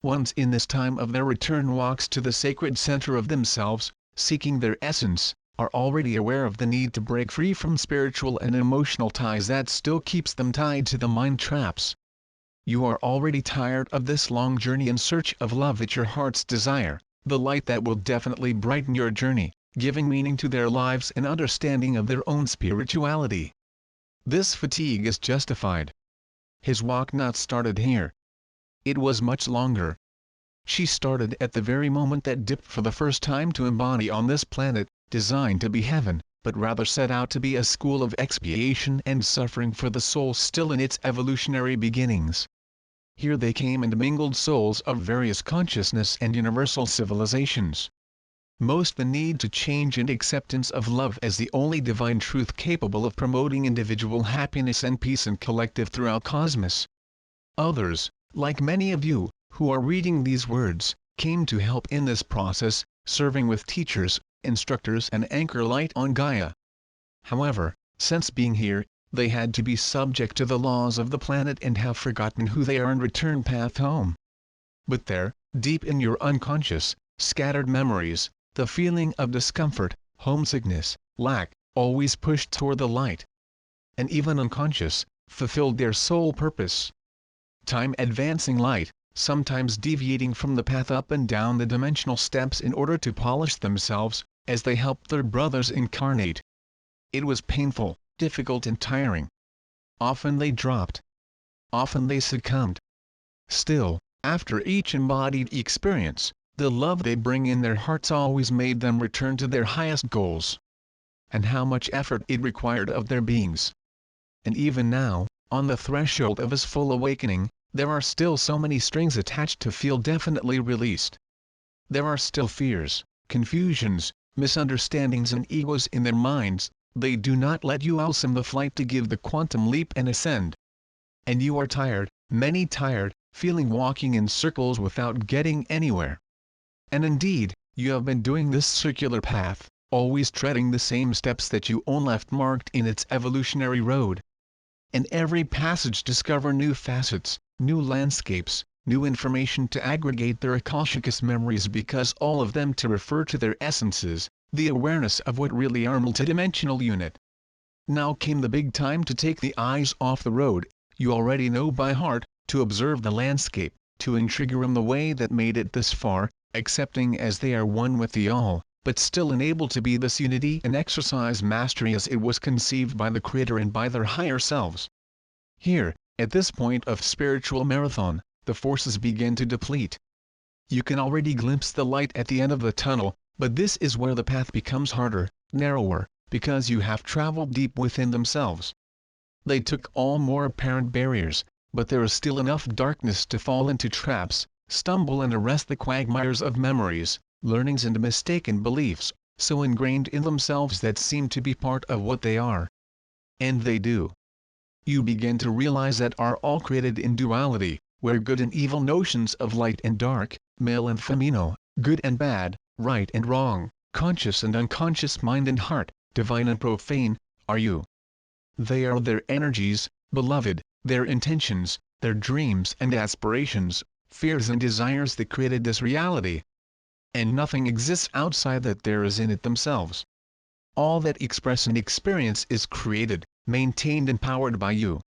once in this time of their return walks to the sacred center of themselves, seeking their essence, are already aware of the need to break free from spiritual and emotional ties that still keeps them tied to the mind traps. You are already tired of this long journey in search of love at your heart's desire, the light that will definitely brighten your journey, giving meaning to their lives and understanding of their own spirituality. This fatigue is justified. His walk not started here. It was much longer. She started at the very moment that dipped for the first time to embody on this planet, designed to be heaven, but rather set out to be a school of expiation and suffering for the soul still in its evolutionary beginnings. Here they came and mingled souls of various consciousness and universal civilizations. Most the need to change and acceptance of love as the only divine truth capable of promoting individual happiness and peace and collective throughout cosmos. Others, like many of you, who are reading these words, came to help in this process, serving with teachers, instructors and anchor light on Gaia. However, since being here, they had to be subject to the laws of the planet and have forgotten who they are and return path home. But there, deep in your unconscious, scattered memories, the feeling of discomfort, homesickness, lack, always pushed toward the light. And even unconscious, fulfilled their sole purpose. Time advancing light, sometimes deviating from the path up and down the dimensional steps in order to polish themselves, as they helped their brothers incarnate. It was painful, difficult and tiring. Often they dropped. Often they succumbed. Still, after each embodied experience, the love they bring in their hearts always made them return to their highest goals. And how much effort it required of their beings. And even now, on the threshold of his full awakening, there are still so many strings attached to feel definitely released. There are still fears, confusions, misunderstandings and egos in their minds. They do not let you awesome the flight to give the quantum leap and ascend. And you are tired, many tired, feeling walking in circles without getting anywhere. And indeed, you have been doing this circular path, always treading the same steps that you own left marked in its evolutionary road. And every passage discover new facets, new landscapes, new information to aggregate their Akashic memories because all of them to refer to their essences, the awareness of what really are multidimensional unit. Now came the big time to take the eyes off the road, you already know by heart, to observe the landscape, to intrigger in the way that made it this far, accepting as they are one with the all, but still unable to be this unity and exercise mastery as it was conceived by the Creator and by their higher selves. Here, at this point of spiritual marathon, the forces begin to deplete. You can already glimpse the light at the end of the tunnel, but this is where the path becomes harder, narrower, because you have traveled deep within themselves. They took all more apparent barriers, but there is still enough darkness to fall into traps, stumble and arrest the quagmires of memories, learnings and mistaken beliefs, so ingrained in themselves that seem to be part of what they are. And they do. You begin to realize that are all created in duality, where good and evil notions of light and dark, male and female, good and bad, right and wrong, conscious and unconscious mind and heart, divine and profane, are you. They are their energies, beloved, their intentions, their dreams and aspirations, fears and desires that created this reality. And nothing exists outside that there is in it themselves. All that express and experience is created, maintained and powered by you.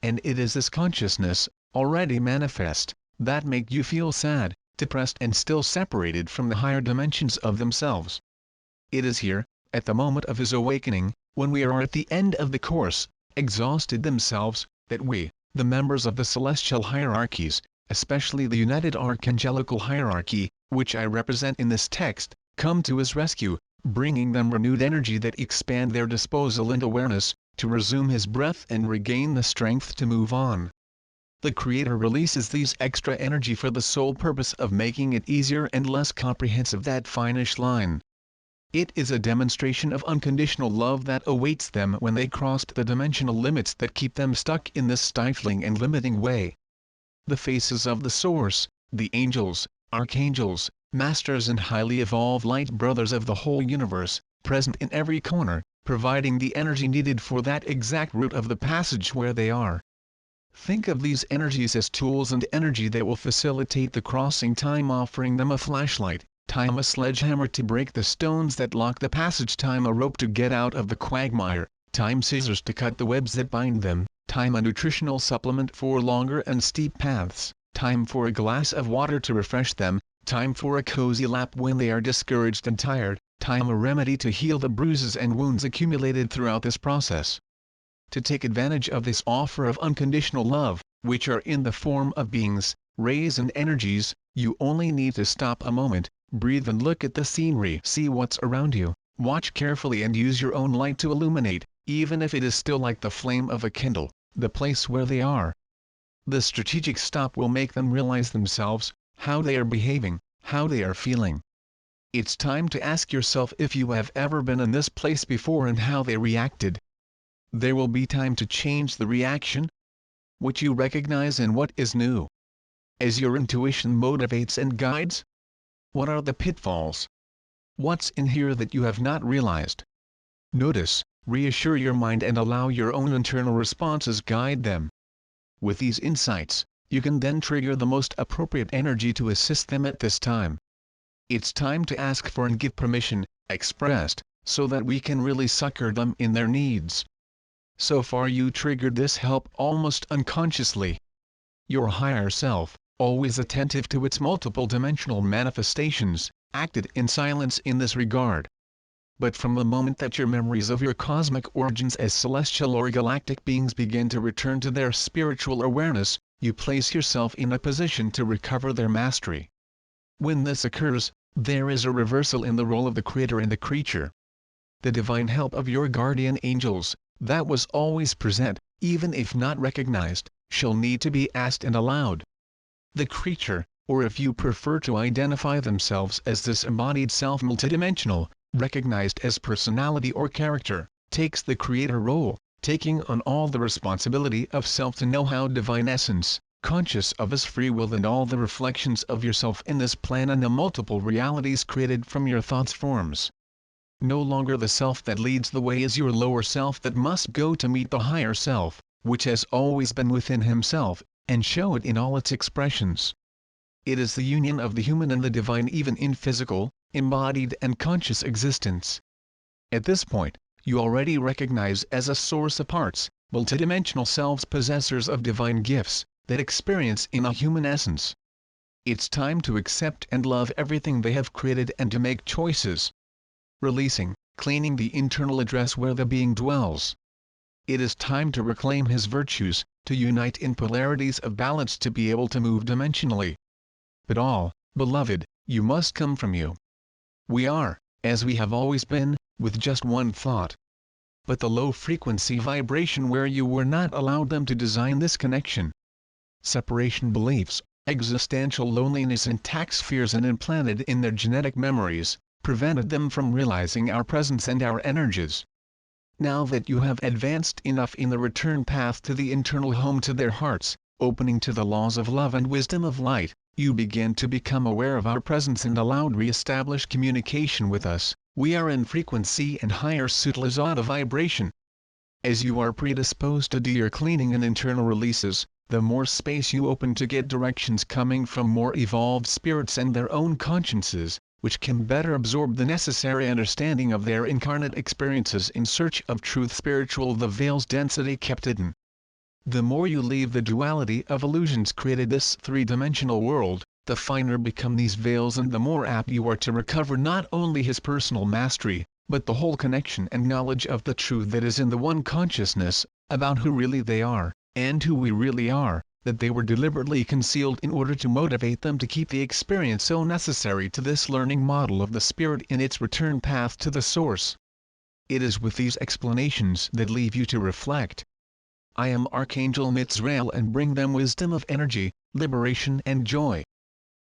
And it is this consciousness, already manifest, that make you feel sad, depressed and still separated from the higher dimensions of themselves. It is here, at the moment of his awakening, when we are at the end of the course, exhausted themselves, that we, the members of the celestial hierarchies, especially the united archangelical hierarchy, which I represent in this text, come to his rescue, bringing them renewed energy that expand their disposal and awareness, to resume his breath and regain the strength to move on. The Creator releases these extra energy for the sole purpose of making it easier and less comprehensive that finish line. It is a demonstration of unconditional love that awaits them when they crossed the dimensional limits that keep them stuck in this stifling and limiting way. The faces of the Source, the angels, archangels, masters and highly evolved light brothers of the whole universe, present in every corner, providing the energy needed for that exact route of the passage where they are. Think of these energies as tools and energy that will facilitate the crossing. Time offering them a flashlight, time a sledgehammer to break the stones that lock the passage, time a rope to get out of the quagmire, time scissors to cut the webs that bind them, time a nutritional supplement for longer and steep paths, time for a glass of water to refresh them, time for a cozy lap when they are discouraged and tired, time a remedy to heal the bruises and wounds accumulated throughout this process. To take advantage of this offer of unconditional love, which are in the form of beings, rays and energies, you only need to stop a moment, breathe and look at the scenery. See what's around you, watch carefully and use your own light to illuminate, even if it is still like the flame of a candle, the place where they are. The strategic stop will make them realize themselves, how they are behaving, how they are feeling. It's time to ask yourself if you have ever been in this place before and how they reacted. There will be time to change the reaction, what you recognize and what is new. As your intuition motivates and guides, what are the pitfalls? What's in here that you have not realized? Notice, reassure your mind and allow your own internal responses guide them. With these insights, you can then trigger the most appropriate energy to assist them at this time. It's time to ask for and give permission, expressed, so that we can really succor them in their needs. So far you triggered this help almost unconsciously. Your higher self, always attentive to its multiple dimensional manifestations, acted in silence in this regard. But from the moment that your memories of your cosmic origins as celestial or galactic beings begin to return to their spiritual awareness, you place yourself in a position to recover their mastery. When this occurs, there is a reversal in the role of the creator and the creature. The divine help of your guardian angels, that was always present, even if not recognized, shall need to be asked and allowed. The creature, or if you prefer to identify themselves as this embodied self multidimensional, recognized as personality or character, takes the creator role, taking on all the responsibility of self-to-know-how divine essence, conscious of his free will and all the reflections of yourself in this plan and the multiple realities created from your thoughts forms. No longer the self that leads the way is your lower self that must go to meet the higher self, which has always been within himself, and show it in all its expressions. It is the union of the human and the divine even in physical, embodied and conscious existence. At this point, you already recognize as a source of parts, multidimensional selves possessors of divine gifts, that experience in a human essence. It's time to accept and love everything they have created and to make choices. Releasing, cleaning the internal address where the being dwells. It is time to reclaim his virtues, to unite in polarities of balance to be able to move dimensionally. But all, beloved, you must come from you. We are, as we have always been, with just one thought. But the low frequency vibration where you were not allowed them to design this connection. Separation beliefs, existential loneliness and tax fears and implanted in their genetic memories, prevented them from realizing our presence and our energies. Now that you have advanced enough in the return path to the internal home to their hearts, opening to the laws of love and wisdom of light, you begin to become aware of our presence and allowed re-establish communication with us. We are in frequency and higher Sutlazada vibration. As you are predisposed to do your cleaning and internal releases, the more space you open to get directions coming from more evolved spirits and their own consciences, which can better absorb the necessary understanding of their incarnate experiences in search of truth spiritual the veil's density kept hidden. The more you leave the duality of illusions created this three-dimensional world, the finer become these veils and the more apt you are to recover not only his personal mastery, but the whole connection and knowledge of the truth that is in the one consciousness, about who really they are, and who we really are, that they were deliberately concealed in order to motivate them to keep the experience so necessary to this learning model of the spirit in its return path to the source. It is with these explanations that leave you to reflect. I am Archangel Mitzrael and bring them wisdom of energy, liberation and joy.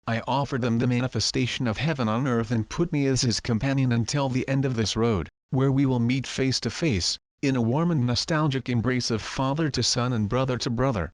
I offer them the manifestation of heaven on earth and put me as his companion until the end of this road, where we will meet face to face, in a warm and nostalgic embrace of father to son and brother to brother.